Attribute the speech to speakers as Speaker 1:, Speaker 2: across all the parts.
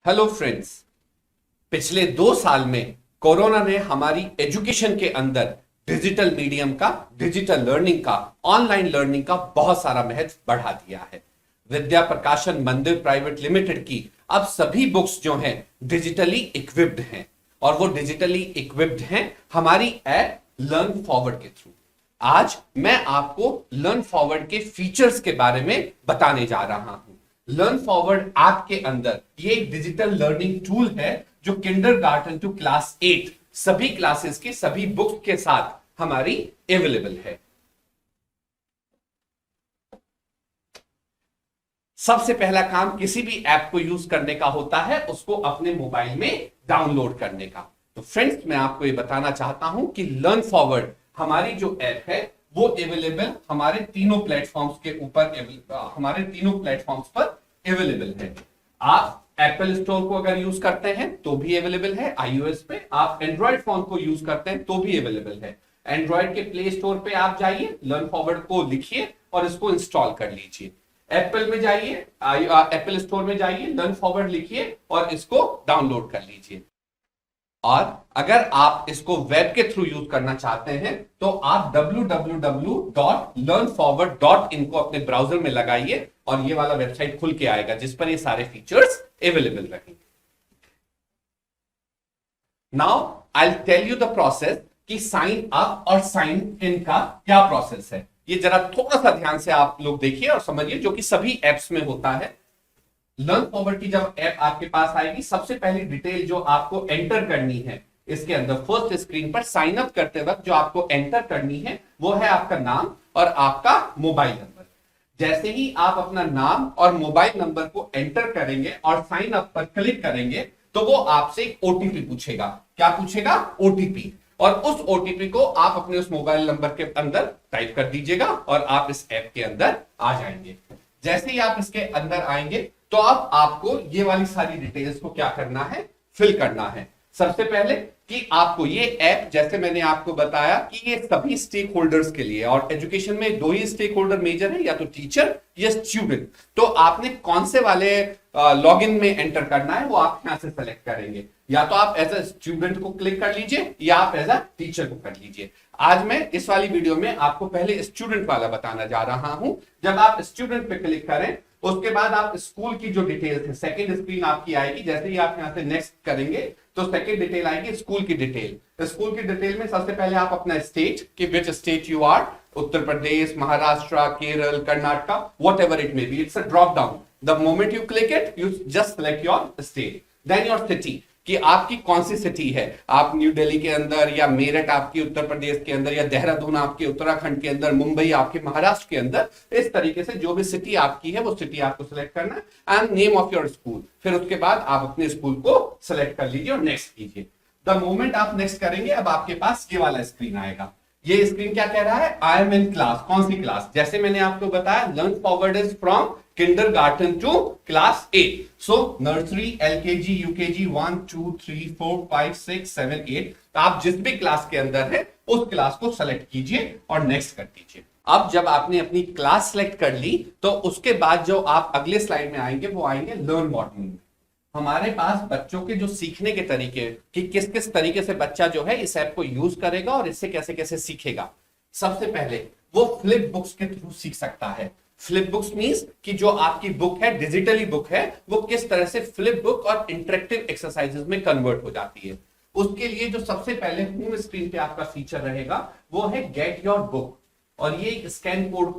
Speaker 1: Hello friends. पिछले 2 साल में कोरोना ने हमारी एजुकेशन के अंदर डिजिटल मीडियम का, डिजिटल लर्निंग का, ऑनलाइन लर्निंग का बहुत सारा महत्व बढ़ा दिया है। विद्या प्रकाशन मंदिर प्राइवेट लिमिटेड की अब सभी बुक्स जो हैं डिजिटली इक्विप्ड हैं और वो डिजिटली इक्विप्ड हैं हमारी ऐप लर्न फॉरवर्ड के थ्रू। आज मैं आपको लर्न फॉरवर्ड के फीचर्स के बारे में बताने जा रहा हूं। लर्न फॉरवर्ड ऐप के अंदर ये एक डिजिटल लर्निंग टूल है जो किंडरगार्टन टू क्लास 8 सभी क्लासेस के सभी बुक्स के साथ हमारी अवेलेबल है। सबसे पहला काम किसी भी ऐप को यूज करने का होता है उसको अपने मोबाइल में डाउनलोड करने का। तो फ्रेंड्स, मैं आपको ये बताना चाहता हूं कि लर्न फॉरवर्ड हमारी जो ऐप है वो अवेलेबल हमारे तीनों प्लेटफॉर्म्स के ऊपर, हमारे तीनों प्लेटफॉर्म्स पर अवेलेबल है। आप एप्पल स्टोर को अगर यूज करते हैं तो भी अवेलेबल है iOS पे, आप एंड्रॉइड फोन को यूज करते हैं तो भी अवेलेबल है। एंड्रॉइड के प्ले स्टोर पे आप जाइए, लर्न फॉरवर्ड को लिखिए और इसको इंस्टॉल कर लीजिए। एप्पल में जाइए, एप्पल स्टोर में जाइए, लर्न फॉरवर्ड लिखिए और इसको डाउनलोड कर लीजिए। और अगर आप इसको वेब के थ्रू यूज करना चाहते हैं तो आप www.learnforward.in को अपने ब्राउजर में लगाइए और ये वाला वेबसाइट खुल के आएगा जिस पर ये सारे फीचर्स अवेलेबल रहेंगे। Now I will tell you the process कि साइन अप और साइन इन का क्या प्रोसेस है। ये जरा थोड़ा सा ध्यान से आप लोग देखिए और समझिए, जो कि सभी एप्स में होता है। लर्न फॉरवर्ड की जब ऐप आपके पास आएगी, सबसे पहली डिटेल जो आपको एंटर करनी है इसके अंदर फर्स्ट स्क्रीन पर साइन अप करते वक्त जो आपको एंटर करनी है वो है आपका नाम और आपका मोबाइल नंबर। जैसे ही आप अपना नाम और मोबाइल नंबर को एंटर करेंगे और साइन अप पर क्लिक करेंगे तो वो आपसे एक ओटीपी पूछेगा। क्या पूछेगा? ओटीपी। और उस ओटीपी को आप अपने उस मोबाइल नंबर के अंदर टाइप कर दीजिएगा और आप इस ऐप के अंदर आ जाएंगे। जैसे ही आप इसके अंदर आएंगे तो अब आपको ये वाली सारी डिटेल्स को क्या करना है? फिल करना है। सबसे पहले कि आपको ये ऐप, जैसे मैंने आपको बताया कि ये सभी स्टेक होल्डर्स के लिए, और एजुकेशन में दो ही स्टेक होल्डर मेजर है, या तो टीचर या स्टूडेंट। तो आपने कौन से वाले लॉगिन में एंटर करना है वो आप यहां से सेलेक्ट करेंगे। या तो आप एज अ स्टूडेंट को क्लिक कर लीजिए या आप एज अ टीचर को कर लीजिए। आज मैं इस वाली वीडियो में आपको पहले स्टूडेंट वाला बताना जा रहा हूं। जब आप स्टूडेंट पे क्लिक करें उसके बाद आप स्कूल की जो डिटेल्स है, सेकंड स्क्रीन आपकी आएगी। जैसे ही आप यहां से नेक्स्ट करेंगे तो सेकंड डिटेल आएगी स्कूल की डिटेल। स्कूल की डिटेल में सबसे पहले आप अपना स्टेट कि which state you are, Uttar Pradesh, Maharashtra, Kerala, Karnataka, whatever it may be, it's a drop down. The moment you click it you just select your state, then your city कि आपकी कौन सी सिटी है। आप न्यू दिल्ली के अंदर, या मेरठ आपकी उत्तर प्रदेश के अंदर, या देहरादून आपके उत्तराखंड के अंदर, मुंबई आपके महाराष्ट्र के अंदर, इस तरीके से जो भी सिटी आपकी है वो सिटी आपको सिलेक्ट करना है and name of your school. फिर उसके बाद आप अपने स्कूल को सिलेक्ट कर लीजिए और नेक्स्ट कीजिए। द मोमेंट आप नेक्स्ट करेंगे अब आपके पास ये वाला स्क्रीन आएगा। ये स्क्रीन क्या कह रहा है? I am in class. कौन सी क्लास? जैसे मैंने आपको बताया Learn Forward is from kindergarten to class 8। So nursery, LKG, UKG 1 2 3 4 5 6 7 8। तो आप जिस भी क्लास के अंदर है उस क्लास को सेलेक्ट कीजिए और नेक्स्ट कर दीजिए। अब जब आपने अपनी क्लास सेलेक्ट कर ली तो उसके बाद जो आप अगले स्लाइड में आएंगे वो आएंगे लर्न मॉडलिंग। हमारे पास बच्चों के जो सीखने के तरीके कि किस किस तरीके से बच्चा जो है इस ऐप को यूज करेगा और इससे कैसे कैसे सीखेगा। सबसे पहले वो फ्लिप बुक्स के थ्रू सीख सकता है। फ्लिप बुक्स मींस कि जो आपकी बुक है, डिजिटली बुक है, वो किस तरह से फ्लिप बुक और इंटरेक्टिव एक्सरसाइजेस में कन्वर्ट हो जाती है। उसके लिए जो सबसे पहले होम स्क्रीन पे आपका फीचर रहेगा वो है गेट योर बुक। और ये स्कैन कोड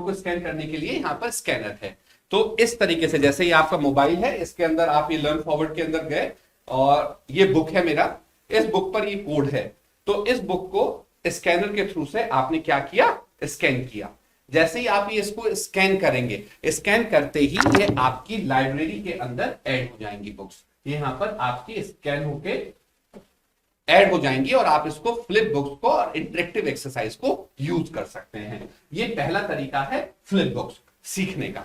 Speaker 1: को स्कैन करने के लिए यहाँ पर स्कैनर है। तो इस तरीके से जैसे ही आपका मोबाइल है इसके अंदर आप ये लर्न फॉरवर्ड के अंदर गए और ये बुक है मेरा, इस बुक पर ये कोड है। तो इस बुक को स्कैनर के थ्रू से आपने क्या किया? स्कैन किया। जैसे ही आप ये इसको स्कैन करेंगे, स्कैन करते ही ये आपकी लाइब्रेरी के अंदर ऐड हो जाएंगी बुक्स। यहाँ पर आपकी स्कैन होके ऐड हो जाएंगी और आप इसको फ्लिप बुक्स को और इंटरेक्टिव एक्सरसाइज को यूज कर सकते हैं। ये पहला तरीका है फ्लिप बुक्स सीखने का।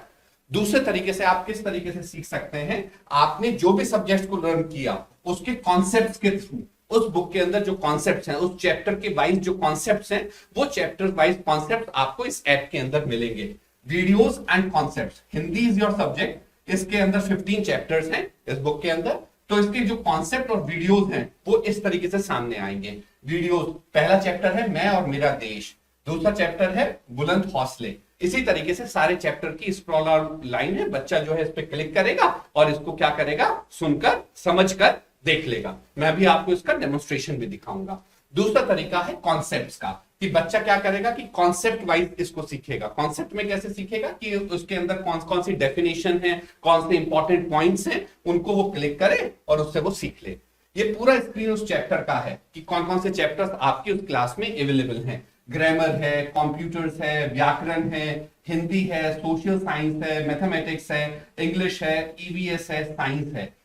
Speaker 1: दूसरे तरीके से आप किस तरीके से सीख सकते हैं? आपने जो भी सब्जेक्ट को लर्न किया उसके कॉन्सेप्ट्स के थ्रू, उस बुक के अंदर जो कॉन्सेप्ट्स हैं, उस चैप्टर के वाइज जो कॉन्सेप्ट्स हैं, वो चैप्टर वाइज कॉन्सेप्ट आपको इस ऐप के अंदर मिलेंगे। Videos and concepts. Hindi is your subject, इसके अंदर 15 चैप्टर्स हैं इस बुक के अंदर। तो इसके जो कॉन्सेप्ट और वीडियोस हैं वो इस तरीके से सामने आएंगे। वीडियोस, पहला चैप्टर है मैं और मेरा देश, दूसरा चैप्टर है बुलंद हौसले। इसी तरीके से सारे चैप्टर की स्क्रॉल लाइन है, बच्चा जो है इस पे क्लिक करेगा और इसको क्या करेगा, सुनकर समझकर देख लेगा। मैं भी आपको इसका डेमोन्स्ट्रेशन भी दिखाऊंगा। दूसरा तरीका है कॉन्सेप्ट्स का, कि बच्चा क्या करेगा कि कॉन्सेप्ट वाइज इसको सीखेगा। कॉन्सेप्ट में कैसे सीखेगा कि उसके अंदर कौन कौन सी डेफिनेशन है, कौन से इंपॉर्टेंट पॉइंट्स हैं, उनको वो क्लिक करे और उससे वो सीख ले। ये पूरा स्क्रीन उस चैप्टर का है कि कौन कौन से चैप्टर्स आपकी उस क्लास में अवेलेबल हैं। ग्रामर है, कंप्यूटर्स है, व्याकरण है, हिंदी है, सोशल साइंस है, मैथमेटिक्स है, इंग्लिश है, ईवीएस है, साइंस है।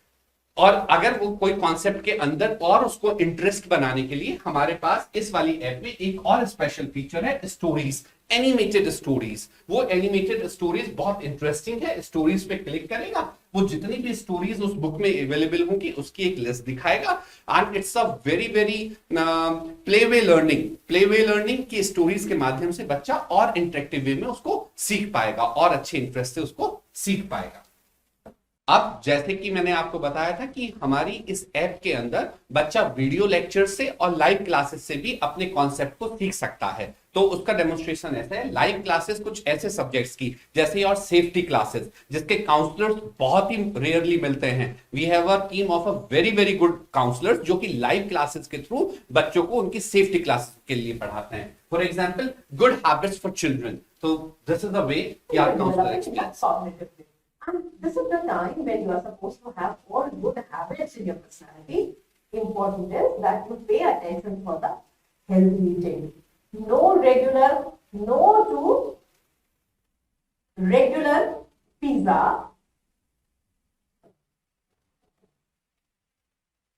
Speaker 1: और अगर वो कोई कॉन्सेप्ट के अंदर और उसको इंटरेस्ट बनाने के लिए हमारे पास इस वाली ऐप में एक और स्पेशल फीचर है, स्टोरीज, एनिमेटेड स्टोरीज। वो एनिमेटेड स्टोरीज बहुत इंटरेस्टिंग है। स्टोरीज पे क्लिक करेगा, वो जितनी भी स्टोरीज उस बुक में अवेलेबल होंगी उसकी एक लिस्ट दिखाएगा। And it's a very very play way learning की स्टोरीज के माध्यम से बच्चा और इंटरेक्टिव वे में उसको सीख पाएगा और अच्छे इंटरेस्ट से उसको सीख पाएगा। अब जैसे कि मैंने आपको बताया था कि हमारी इस ऐप के अंदर बच्चा वीडियो लेक्चर से और लाइव क्लासेस से भी अपने कॉन्सेप्ट को सीख सकता है। तो उसका डेमोन्स्ट्रेशन ऐसा है, लाइव क्लासेस कुछ ऐसे सब्जेक्ट्स की जैसे और सेफ्टी क्लासेस, जिसके काउंसलर्स बहुत ही रेयरली मिलते हैं। We have a team of a very very good counsellors जो कि लाइव क्लासेस के थ्रू बच्चों को उनकी सेफ्टी क्लास के लिए पढ़ाते हैं। For example, good habits for children. तो दिस इज द वे कि our counsellor explains.
Speaker 2: And this is the time when you are supposed to have all good habits in your personality. Important is that you pay attention for the healthy eating. No to regular pizza,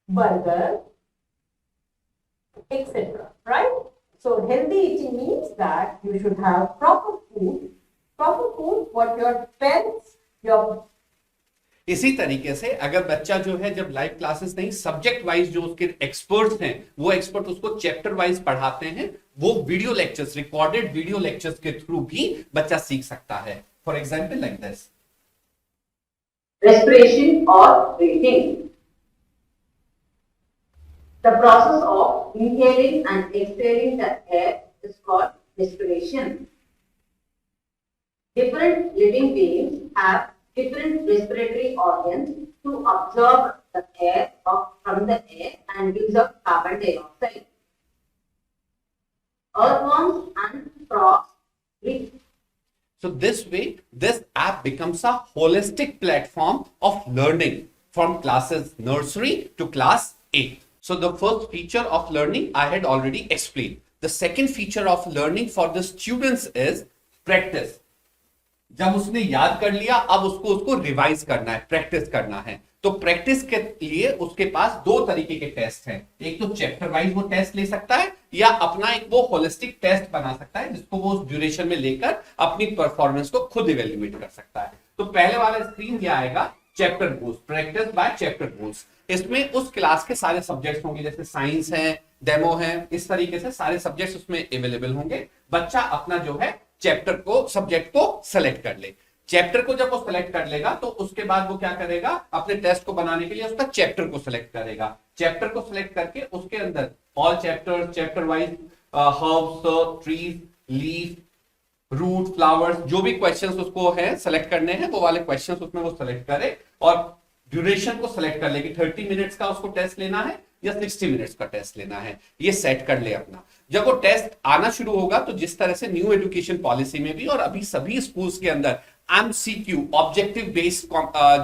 Speaker 2: burger, etc. Right? So healthy eating means that you should have proper food, what your parents,
Speaker 1: इसी तरीके से अगर बच्चा जो है जब live classes नहीं, subject wise जो उसके एक्सपर्ट्स हैं वो एक्सपर्ट उसको चैप्टर वाइज पढ़ाते हैं, वो video lectures, recorded video lectures के थ्रू भी बच्चा सीख सकता है। For example like this,
Speaker 2: respiration or breathing. The process of inhaling and exhaling the air is called respiration. Different living beings have different respiratory organs to absorb the air from the air and use of carbon dioxide. Earthworms and frogs breathe.
Speaker 1: So this way, this app becomes a holistic platform of learning from classes nursery to class 8. So the first feature of learning I had already explained. The second feature of learning for the students is practice. जब उसने याद कर लिया, अब उसको revise करना है, practice करना है। तो प्रैक्टिस के लिए उसके पास दो तरीके के टेस्ट हैं। एक तो चैप्टर वाइज वो टेस्ट ले सकता है, या अपना एक वो होलिस्टिक टेस्ट बना सकता है जिसको वो उस ड्यूरेशन में लेकर अपनी परफॉर्मेंस को खुद इवेल्युएट कर सकता है। तो पहले वाला स्क्रीन क्या आएगा, chapter goals, practice by chapter goals. इसमें उस क्लास के सारे सब्जेक्ट्स होंगे, जैसे साइंस है, डेमो है, इस तरीके से सारे सब्जेक्ट्स उसमें अवेलेबल होंगे। बच्चा अपना जो है चैप्टर को, सब्जेक्ट को सेलेक्ट कर ले। चैप्टर को जब वो सेलेक्ट कर लेगा तो उसके बाद वो क्या करेगा, अपने टेस्ट को बनाने के लिए उसका चैप्टर को सेलेक्ट करेगा। चैप्टर को सेलेक्ट करके उसके अंदर all chapter wise herbs, trees, leaf, root, flowers, जो भी क्वेश्चंस उसको है सेलेक्ट करने हैं वो वाले क्वेश्चंस उसमें वो सेलेक्ट करे और ड्यूरेशन को सेलेक्ट कर ले कि 30 मिनट्स का उसको टेस्ट लेना है या 60 मिनट्स का टेस्ट लेना है, ये सेट कर ले अपना। जब वो टेस्ट आना शुरू होगा तो जिस तरह से न्यू एजुकेशन पॉलिसी में भी और अभी सभी स्कूल्स के अंदर MCQ ऑब्जेक्टिव बेस्ड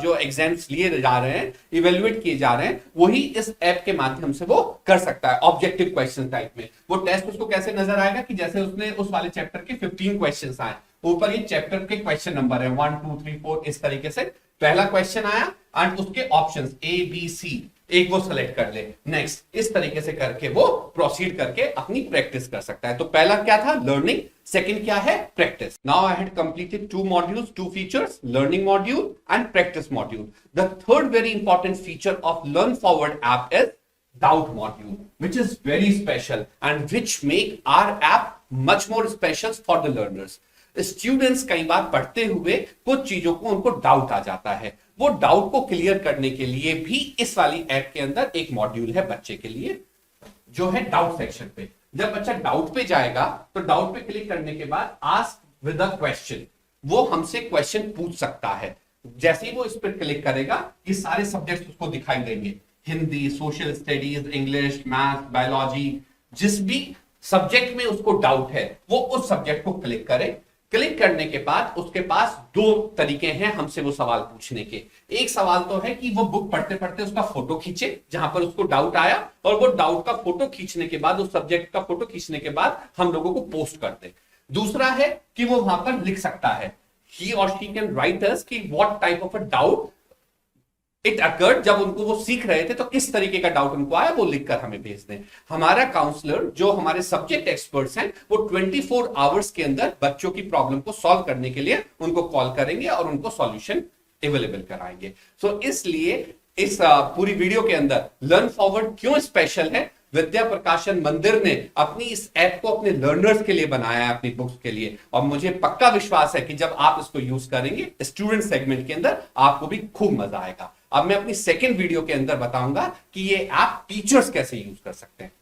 Speaker 1: जो एग्जाम्स लिए जा रहे हैं, इवेल्युएट किए जा रहे हैं, वही इस ऐप के माध्यम से वो कर सकता है। ऑब्जेक्टिव क्वेश्चन टाइप में वो टेस्ट उसको कैसे नजर आएगा कि जैसे उसने उस वाले चैप्टर के 15 क्वेश्चंस आए, ऊपर ये चैप्टर के क्वेश्चन नंबर है 1 2 3 4, इस तरीके से पहला क्वेश्चन आया एंड उसके ऑप्शंस ABC, एक वो सेलेक्ट कर ले, नेक्स्ट, इस तरीके से करके वो प्रोसीड करके अपनी प्रैक्टिस कर सकता है। तो पहला क्या था, लर्निंग, सेकंड क्या है, practice. Now I had completed 2 modules, 2 features, learning module and practice module. The third very important feature of learn forward app is doubt module, which is very special and which make our app much more special for the learners. Students कई बार पढ़ते हुए कुछ चीजों को उनको doubt आ जाता है, वो डाउट को क्लियर करने के लिए भी इस वाली ऐप के अंदर एक मॉड्यूल है बच्चे के लिए, जो है डाउट सेक्शन पे। जब बच्चा डाउट पे जाएगा तो डाउट पे क्लिक करने के बाद आस्क विद अ क्वेश्चन, वो हमसे क्वेश्चन पूछ सकता है। जैसे ही वो इस पर क्लिक करेगा ये सारे सब्जेक्ट्स उसको दिखाई देंगे, Hindi, social studies, English, math, biology, जिस भी सब्जेक्ट में उसको डाउट है वो उस सब्जेक्ट को क्लिक करे। क्लिक करने के बाद उसके पास दो तरीके हैं हमसे वो सवाल पूछने के। एक सवाल तो है कि वो बुक पढ़ते पढ़ते उसका फोटो खींचे जहां पर उसको डाउट आया, और वो डाउट का फोटो खींचने के बाद, उस सब्जेक्ट का फोटो खींचने के बाद हम लोगों को पोस्ट कर दे। दूसरा है कि वो वहां पर लिख सकता है, he or she can write us कि what type of a doubt it occurred, जब उनको वो सीख रहे थे तो किस तरीके का डाउट उनको आया, वो लिखकर हमें भेज दें। हमारा काउंसलर जो हमारे सब्जेक्ट एक्सपर्ट्स हैं वो 24 आवर्स के अंदर बच्चों की प्रॉब्लम को सॉल्व करने के लिए उनको कॉल करेंगे और उनको सॉल्यूशन अवेलेबल कराएंगे। सो इसलिए इस पूरी वीडियो के अंदर लर्न फॉरवर्ड क्यों स्पेशल है, विद्या प्रकाशन मंदिर ने अपनी इस ऐप को अपने लर्नर्स के लिए बनाया है, अपनी बुक्स के लिए, और मुझे पक्का विश्वास है कि जब आप इसको यूज करेंगे स्टूडेंट सेगमेंट के अंदर आपको भी खूब मजा आएगा। अब मैं अपनी सेकंड वीडियो के अंदर बताऊंगा कि ये ऐप टीचर्स कैसे यूज कर सकते हैं।